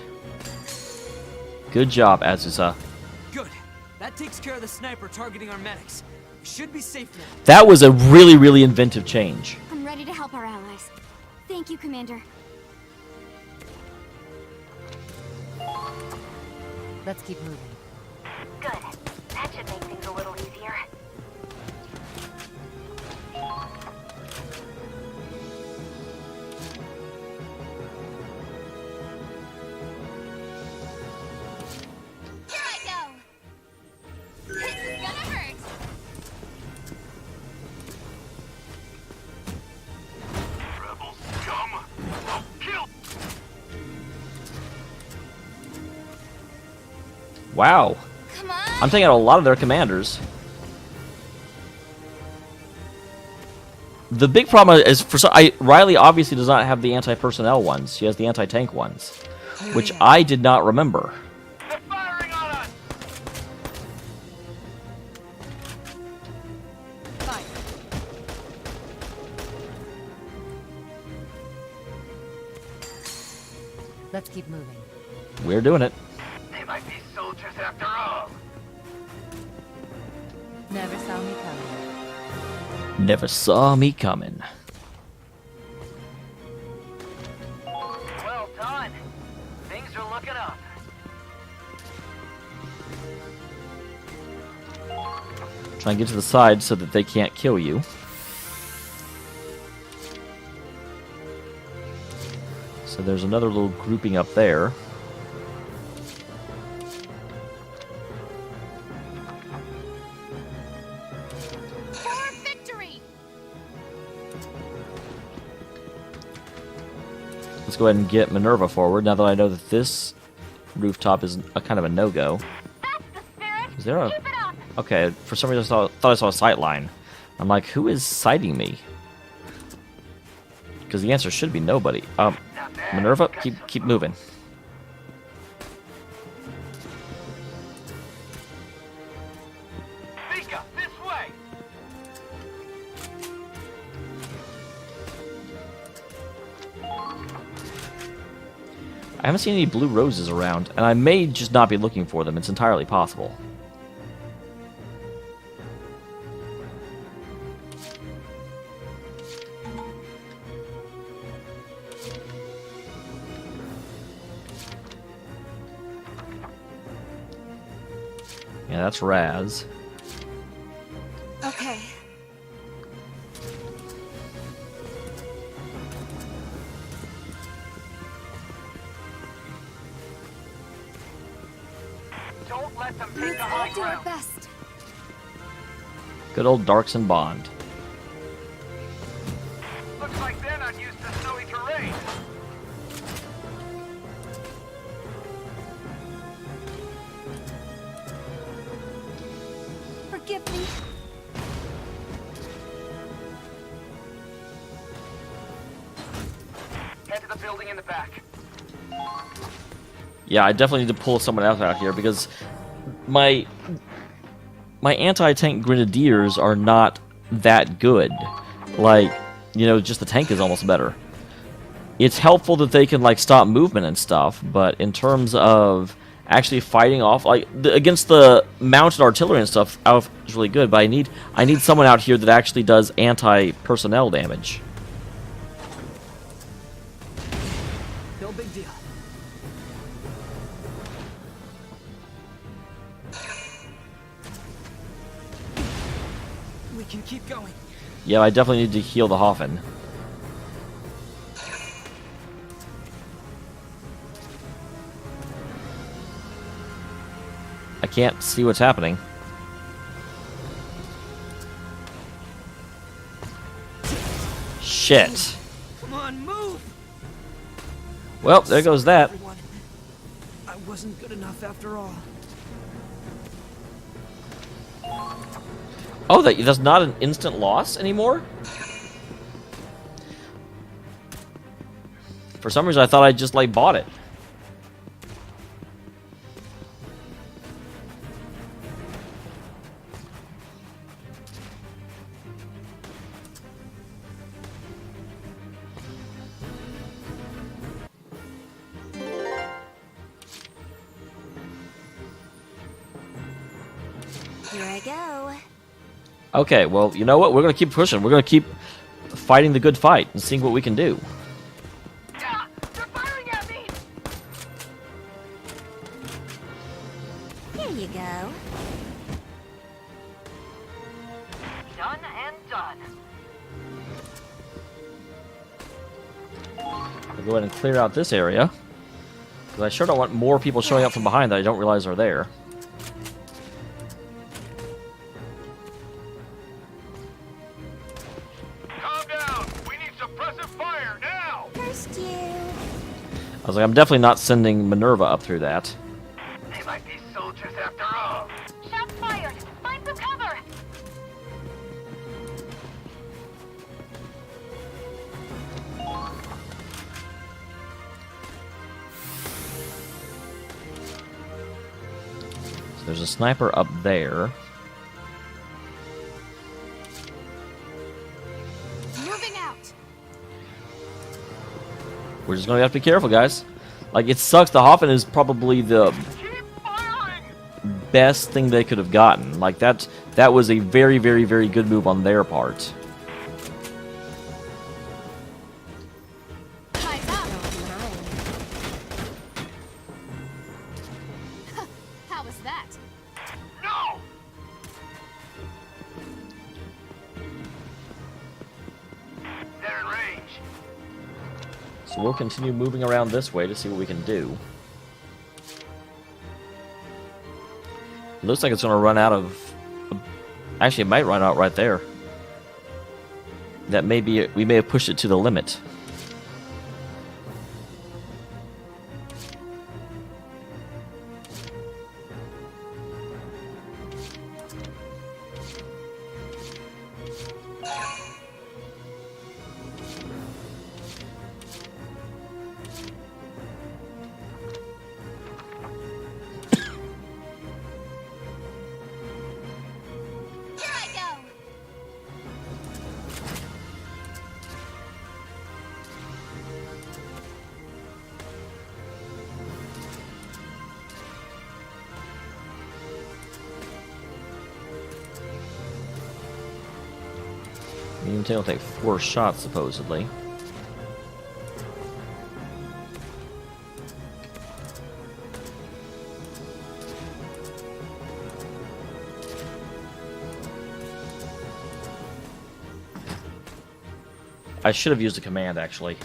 Good job, Azusa. Good. That takes care of the sniper targeting our medics. We should be safe now. That was a really, really inventive change. I'm ready to help our allies. Thank you, Commander. Let's keep moving. Good. That should make things a little easier. Here I go! This is gonna hurt! Rebel scum! I'll kill! Wow. Come on! I'm taking out a lot of their commanders. The big problem is Riley obviously does not have the anti-personnel ones. She has the anti-tank ones, which I did not remember. They're firing on us! Fire. Let's keep moving. We're doing it. They might be soldiers after all. Never saw me coming. Never saw me coming. Well done. Things are looking up. Try and get to the side so that they can't kill you. So there's another little grouping up there. For victory! Let's go ahead and get Minerva forward now that I know that this rooftop is a kind of a no-go. Is there a... Okay, for some reason I thought I saw a sight line. I'm like, who is sighting me? Because the answer should be nobody. Minerva, keep moving. Mika, this way! I haven't seen any blue roses around, and I may just not be looking for them. It's entirely possible. Yeah, that's Raz. Okay. Don't let them take Let's the all high do our ground. best. Good old Darkson Bond. Looks like they're not used to snowy terrain. Forgive me. Head to the building in the back. Yeah, I definitely need to pull someone else out here because my anti-tank grenadiers are not that good. Like, you know, just the tank is almost better. It's helpful that they can like stop movement and stuff, but in terms of actually fighting off like against the mounted artillery and stuff, it's really good. But I need someone out here that actually does anti-personnel damage. No big deal. can keep going. Yeah, I definitely need to heal the Hoffen. I can't see what's happening. Shit. Come on, move! Well, there goes that. I wasn't good enough after all. Oh, that's not an instant loss anymore? For some reason, I thought I just, like, bought it. Here I go. Okay, well, you know what? We're going to keep pushing. We're going to keep fighting the good fight and seeing what we can do. Here you go. Done and done. I'll go ahead and clear out this area. Because I sure don't want more people showing up from behind that I don't realize are there. I was like, I'm definitely not sending Minerva up through that. They might be soldiers after all. Shots fired. Find some cover. So there's a sniper up there. Moving out. We're just gonna have to be careful, guys. Like, it sucks. The Hoffen is probably the best thing they could have gotten. Like, that was a very, very, very good move on their part. How was that? No! They're in range. So we'll continue moving around this way to see what we can do. It looks like it's going to run out of... Actually, it might run out right there. That may be... We may have pushed it to the limit. Here I go. Medium tail will take 4 shots, supposedly. I should have used a command, actually.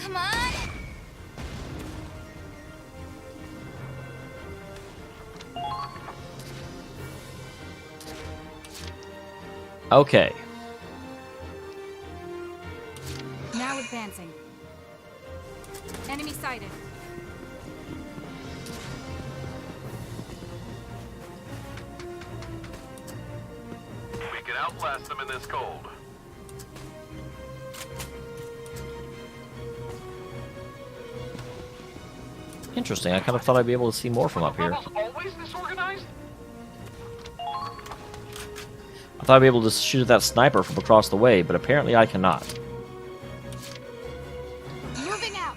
Come on. Okay. Now advancing. Enemy sighted. We can outlast them in this cold. Interesting. I kind of thought I'd be able to see more from up here. Always disorganized? I thought I'd be able to shoot at that sniper from across the way, but apparently I cannot. Moving out.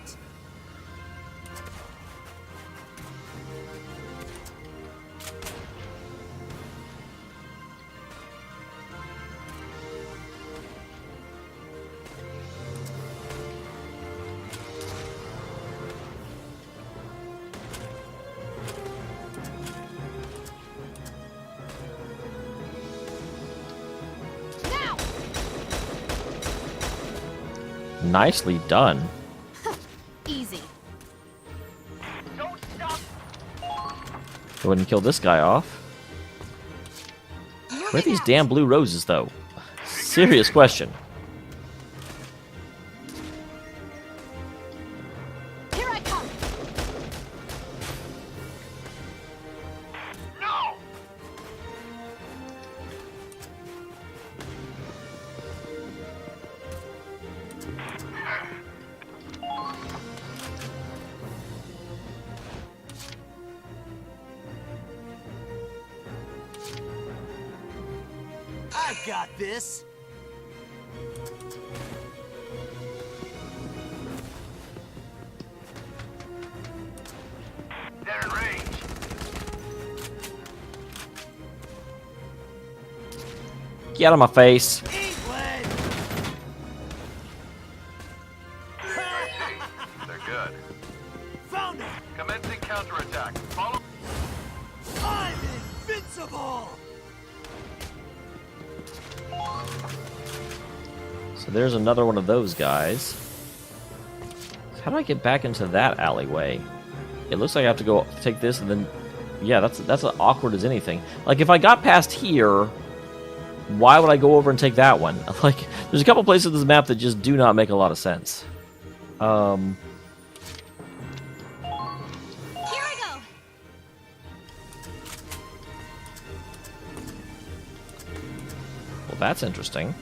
Nicely done. Easy. Don't stop. Go ahead and kill this guy off. Where are these damn blue roses, though? Serious question. Here I come. No. I got this. They're in range. Get out of my face. They're good. Found it. Commencing counterattack. Follow. I'm invincible. So there's another one of those guys. How do I get back into that alleyway? It looks like I have to go take this and then... Yeah, that's as awkward as anything. Like, if I got past here, why would I go over and take that one? Like, there's a couple places in this map that just do not make a lot of sense. Here I go. Well, that's interesting.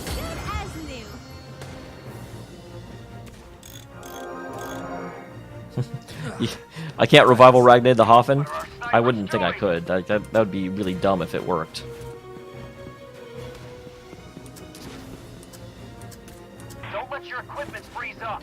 Good as new. I can't revival Ragnade the Hoffen? I wouldn't think I could. That would be really dumb if it worked. Don't let your equipment freeze up.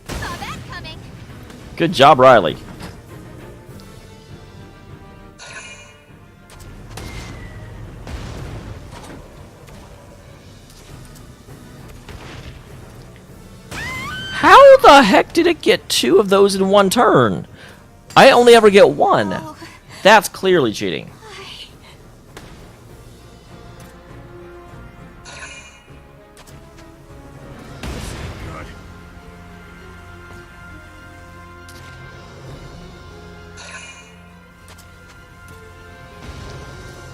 Saw that coming. Good job, Riley. How the heck did it get two of those in one turn? I only ever get one. That's clearly cheating.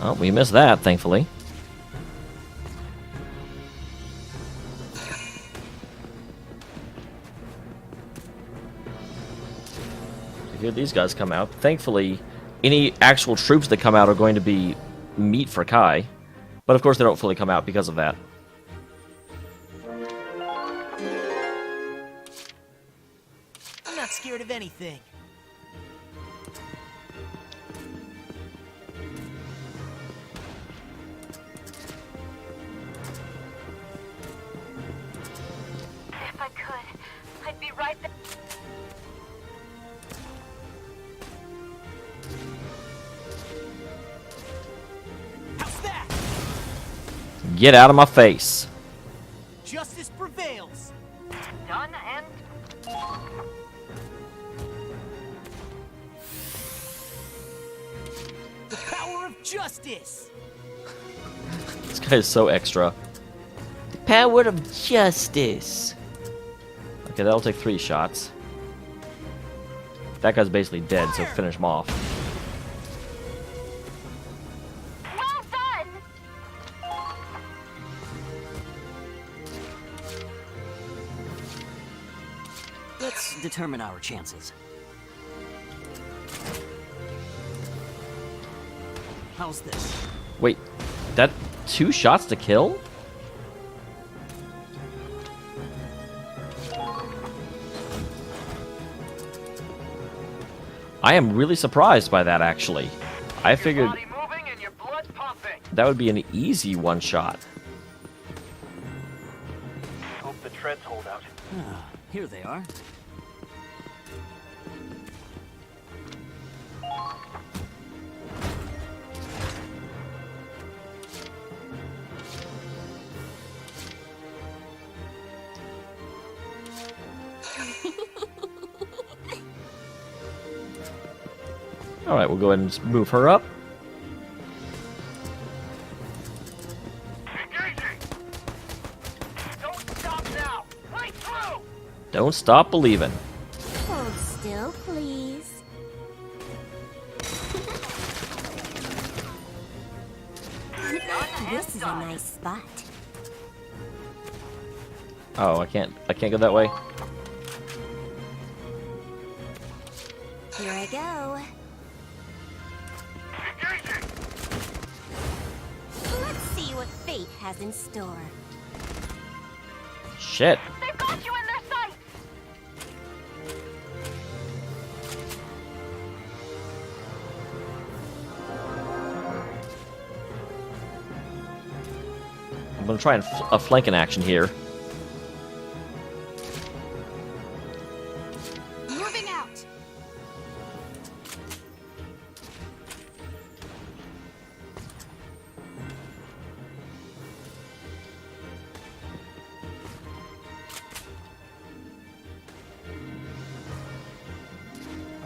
Oh, we missed that, thankfully. Here these guys come out. Thankfully, any actual troops that come out are going to be meat for Kai. But of course they don't fully come out because of that. I'm not scared of anything. If I could, I'd be right there. How's that? Get out of my face. Justice prevails. Done and... The power of justice. This guy is so extra. The power of justice. Okay, that'll take 3 shots. That guy's basically dead, so finish him off. Well done! Let's determine our chances. How's this? Wait, that 2 shots to kill? I am really surprised by that, actually. I figured... Body moving and your blood pumping. that would be an easy one-shot. Hope the treads hold out. Ah, here they are. Alright, we'll go ahead and move her up. Don't stop now! Right through! Don't stop believing. Hold still, please. This is a nice spot. Oh, I can't go that way. Here I go. Let's see what fate has in store. Shit. They've got you in their sights! I'm gonna try and a flanking action here. Moving out!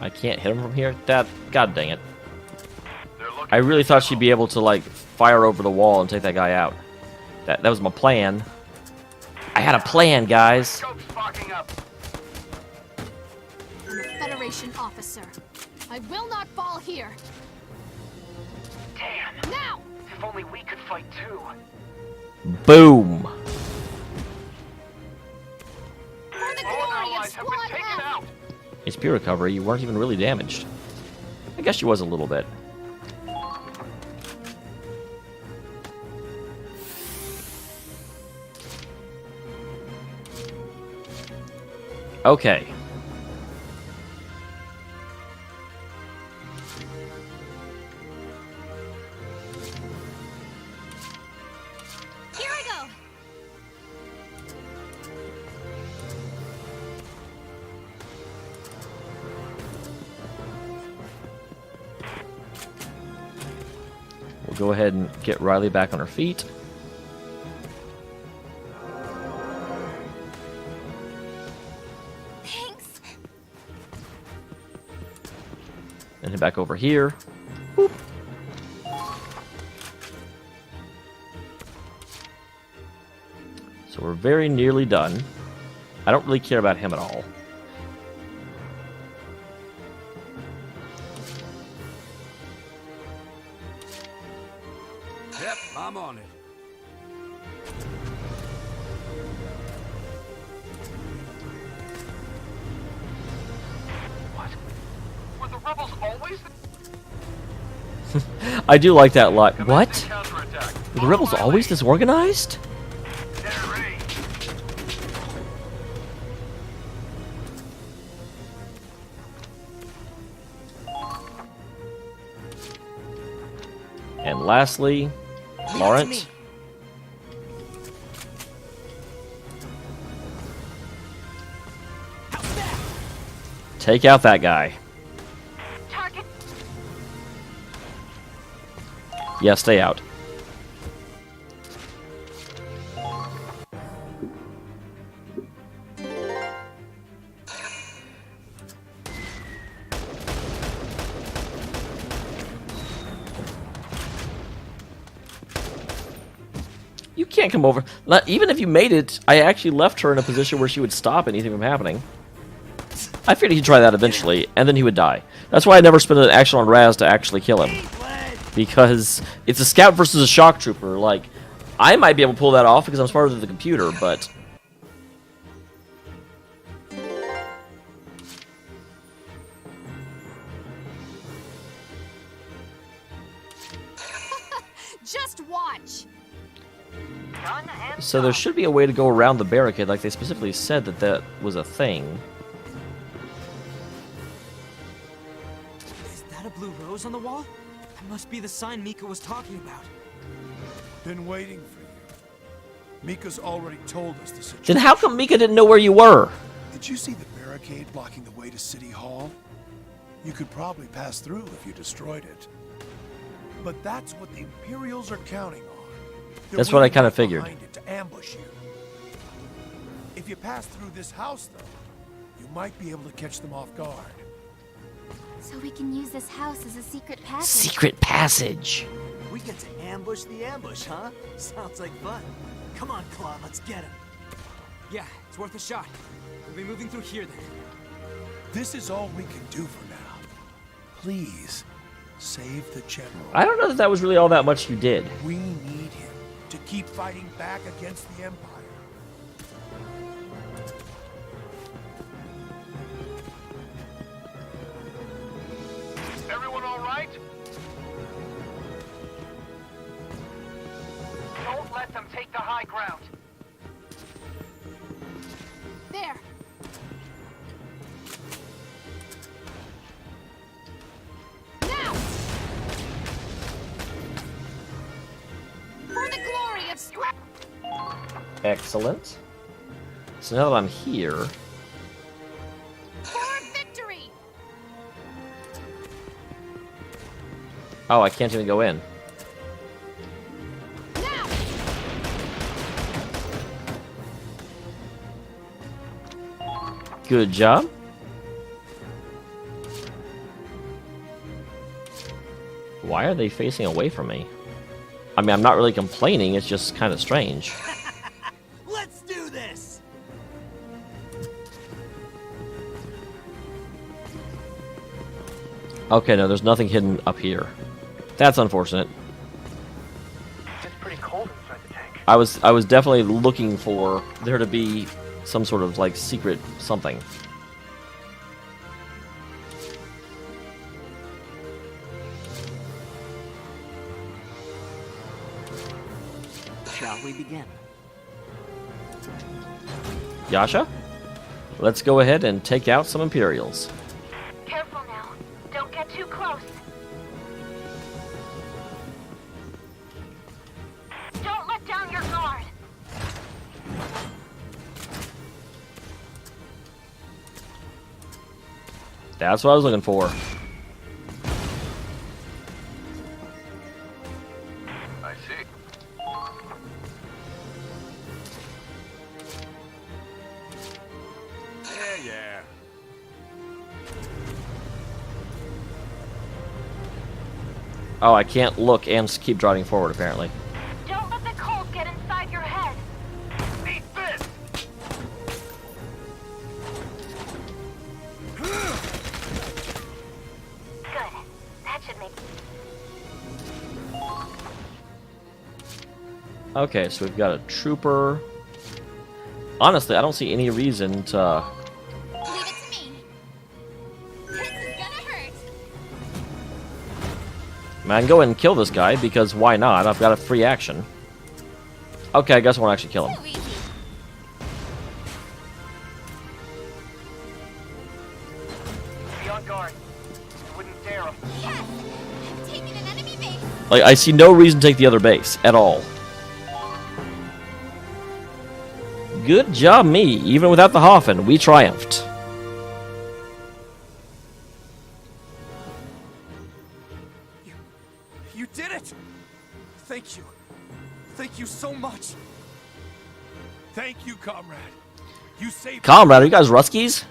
I can't hit him from here? God dang it. I really thought she'd be able to, like, fire over the wall and take that guy out. That was my plan. I had a plan, guys. I'm a Federation officer. I will not fall here. Damn! Now! If only we could fight too. Boom. For the glory of Squad F! HP recovery, you weren't even really damaged. I guess she was a little bit. Okay. Here I go! We'll go ahead and get Riley back on her feet. Thanks. And head back over here. Boop. So we're very nearly done. I don't really care about him at all. Yep, I'm on it. What? Were the rebels always I do like that lot. What? Were the rebels always disorganized? And lastly, Lawrence. Take out that guy. Target. Yeah, stay out. You can't come over. Not, even if you made it, I actually left her in a position where she would stop anything from happening. I figured he'd try that eventually, and then he would die. That's why I never spent an action on Raz to actually kill him. Because it's a scout versus a shock trooper. Like, I might be able to pull that off because I'm smarter than the computer, but... Just watch! So there should be a way to go around the barricade, like they specifically said that that was a thing. Is that a blue rose on the wall? That must be the sign Mika was talking about. Been waiting for you. Mika's already told us the situation. Then how come Mika didn't know where you were? Did you see the barricade blocking the way to City Hall? You could probably pass through if you destroyed it. But that's what the Imperials are counting on. They're That's what I waiting kind of right figured. behind it to ambush you. If you pass through this house, though, you might be able to catch them off guard. So we can use this house as a secret passage. Secret passage. We get to ambush the ambush, huh? Sounds like fun. Come on, Claude, let's get him. Yeah, it's worth a shot. We'll be moving through here then. This is all we can do for now. Please, save the general. I don't know that that was really all that much you did. We need him to keep fighting back against the Empire. Everyone all right? Don't let them take the high ground. There! Now! For the glory of Scrap! Excellent. So now that I'm here, For victory! oh, I can't even go in. Now! Good job. Why are they facing away from me? I mean, I'm not really complaining, it's just kind of strange. Let's do this! Okay, no, there's nothing hidden up here. That's unfortunate. It's pretty cold inside the tank. I was definitely looking for there to be some sort of like secret something. Shall we begin? Yasha? Let's go ahead and take out some Imperials. Careful now. Don't get too close. Don't let down your guard. That's what I was looking for. I see. Yeah. Oh, I can't look and keep driving forward, apparently. Don't let the cold get inside your head. Eat this! Good. That should make... Okay, so we've got a trooper. Honestly, I don't see any reason to... Leave it to me. This is gonna hurt. Man, go ahead and kill this guy, because why not? I've got a free action. Okay, I guess I won't actually kill him. So easy. Be on guard. You wouldn't dare. Yes! I'm taking an enemy base. Like, I see no reason to take the other base, at all. Good job, me. Even without the Hoffen, we triumphed. You did it! Thank you. Thank you so much. Thank you, comrade. You saved Comrade, are you guys Ruskies?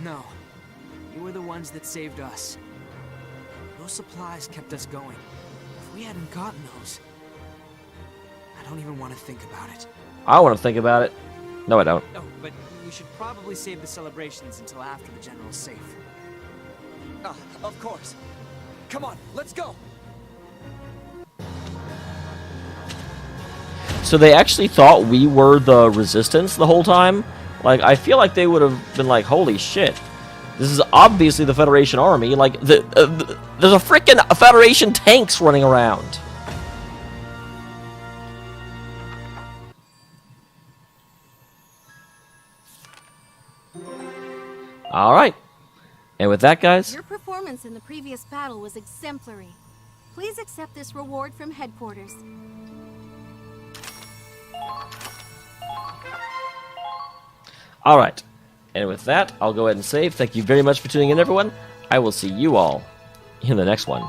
No. You were the ones that saved us. Those supplies kept us going. If we hadn't gotten those... I don't even want to think about it. I want to think about it. No, I don't. Oh, but we should probably save the celebrations until after the general's safe. Ah, of course. Come on, let's go! So they actually thought we were the resistance the whole time? Like, I feel like they would have been like, holy shit. This is obviously the Federation army. Like, there's a freaking Federation tanks running around. Alright. And with that, guys, Your performance in the previous battle was exemplary. Please accept this reward from headquarters. Alright, and with that, I'll go ahead and save. Thank you very much for tuning in, everyone. I will see you all in the next one.